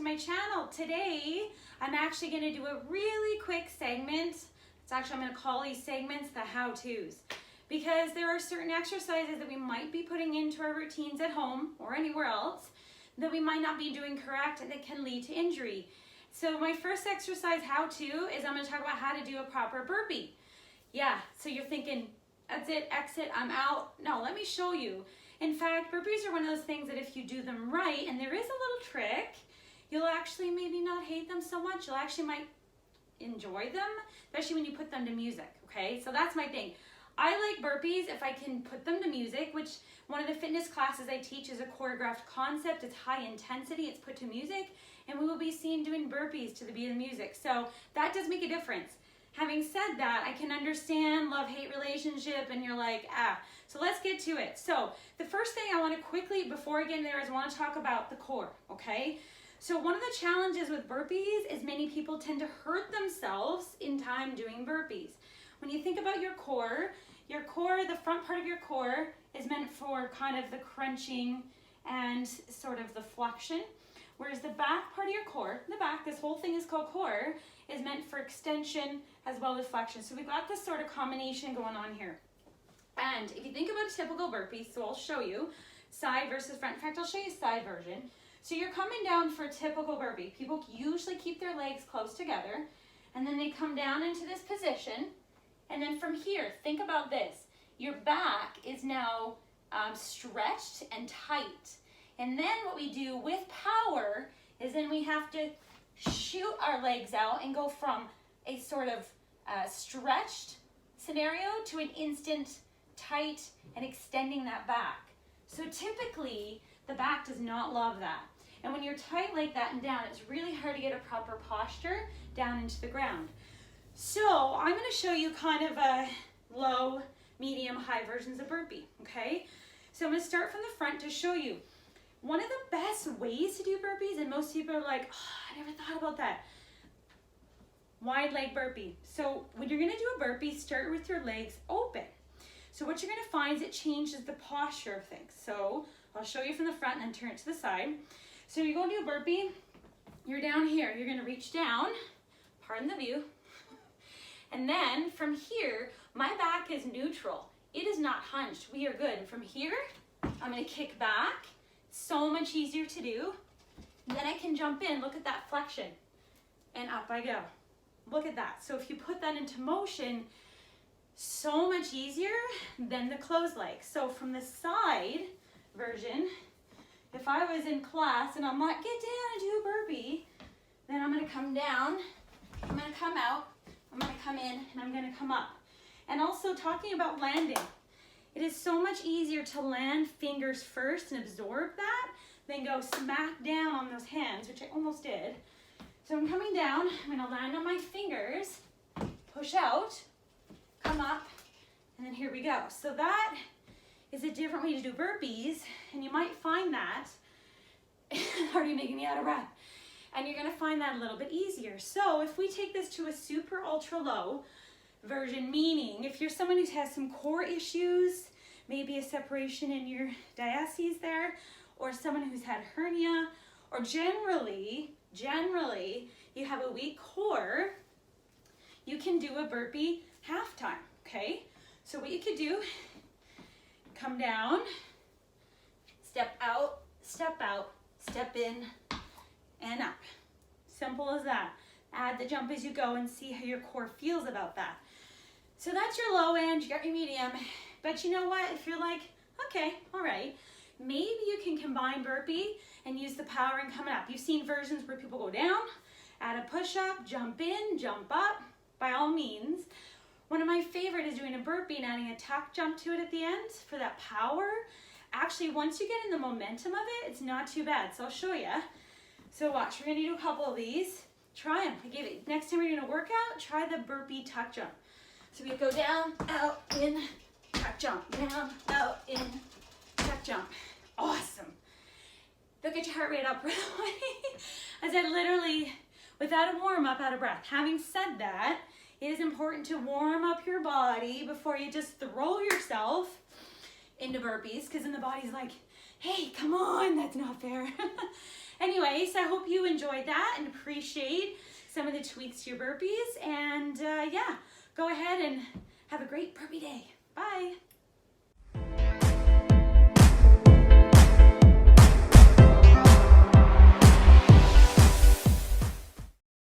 to my channel. Today, I'm actually going to do a really quick segment. I'm going to call these segments the how-tos, because there are certain exercises that we might be putting into our routines at home or anywhere else that we might not be doing correct and that can lead to injury. So my first exercise how-to is I'm going to talk about how to do a proper burpee. Yeah, so you're thinking, that's it, exit, I'm out. No, let me show you. In fact, burpees are one of those things that if you do them right, and there is a little trick, you'll actually maybe not hate them so much. You'll actually might enjoy them, especially when you put them to music, okay? So that's my thing. I like burpees if I can put them to music, which one of the fitness classes I teach is a choreographed concept. It's high intensity, it's put to music, and we will be seen doing burpees to the beat of music. So that does make a difference. Having said that, I can understand love-hate relationship, and you're like, So let's get to it. So the first thing I want to quickly, before I get in there, is I want to talk about the core, okay? So one of the challenges with burpees is many people tend to hurt themselves in time doing burpees. When you think about your core, the front part of your core is meant for kind of the crunching and sort of the flexion, whereas the back part of your core, the back, this whole thing is called core, is meant for extension as well as flexion. So we've got this sort of combination going on here. And if you think about a typical burpee, so I'll show you side versus front. In fact, I'll show you side version. So you're coming down for a typical burpee. People usually keep their legs close together, and then they come down into this position. And then from here, think about this. Your back is now stretched and tight. And then what we do with power is then we have to shoot our legs out and go from a sort of stretched scenario to an instant tight and extending that back. So typically, the back does not love that. And when you're tight like that and down, it's really hard to get a proper posture down into the ground. So I'm going to show you kind of a low, medium, high versions of burpee, okay? So I'm going to start from the front to show you. One of the best ways to do burpees, and most people are like, I never thought about that. Wide leg burpee. So when you're going to do a burpee, start with your legs open. So what you're going to find is it changes the posture of things. So I'll show you from the front and then turn it to the side. So you're going to do a burpee, you're down here. You're going to reach down, pardon the view. And then from here, my back is neutral. It is not hunched. We are good. And from here, I'm going to kick back. So much easier to do. And then I can jump in. Look at that flexion. And up I go. Look at that. So if you put that into motion, so much easier than the closed leg. So from the side version, if I was in class and I'm like, get down and do a burpee, then I'm going to come down, I'm going to come out, I'm going to come in, and I'm going to come up. And also talking about landing, it is so much easier to land fingers first and absorb that than go smack down on those hands, which I almost did. So I'm coming down, I'm going to land on my fingers, push out, come up, and then here we go. So that is a different way to do burpees, and you might find that already making me out of breath. And you're going to find that a little bit easier. So if we take this to a super ultra low version, meaning if you're someone who has some core issues, maybe a separation in your diastasis there, or someone who's had hernia, or generally you have a weak core, you can do a burpee half time, okay? So what you could do, come down, step out, step in, and up. Simple as that. Add the jump as you go and see how your core feels about that. So that's your low end, you got your medium. But you know what, if you're like, okay, all right, maybe you can combine burpee and use the power and coming up. You've seen versions where people go down, add a push-up, jump in, jump up, by all means. One of my favorite is doing a burpee and adding a tuck jump to it at the end for that power. Actually, once you get in the momentum of it, it's not too bad. So I'll show you. So watch, we're gonna do a couple of these. Try them. I gave it. Next time you're doing a workout, try the burpee tuck jump. So we go down, out, in, tuck jump. Down, out, in, tuck jump. Awesome. They'll get your heart rate up right away. I said literally, without a warm up, out of breath. Having said that, it is important to warm up your body before you just throw yourself into burpees, because then the body's like, hey, come on, that's not fair. Anyways, I hope you enjoyed that and appreciate some of the tweaks to your burpees. And yeah, go ahead and have a great burpee day. Bye.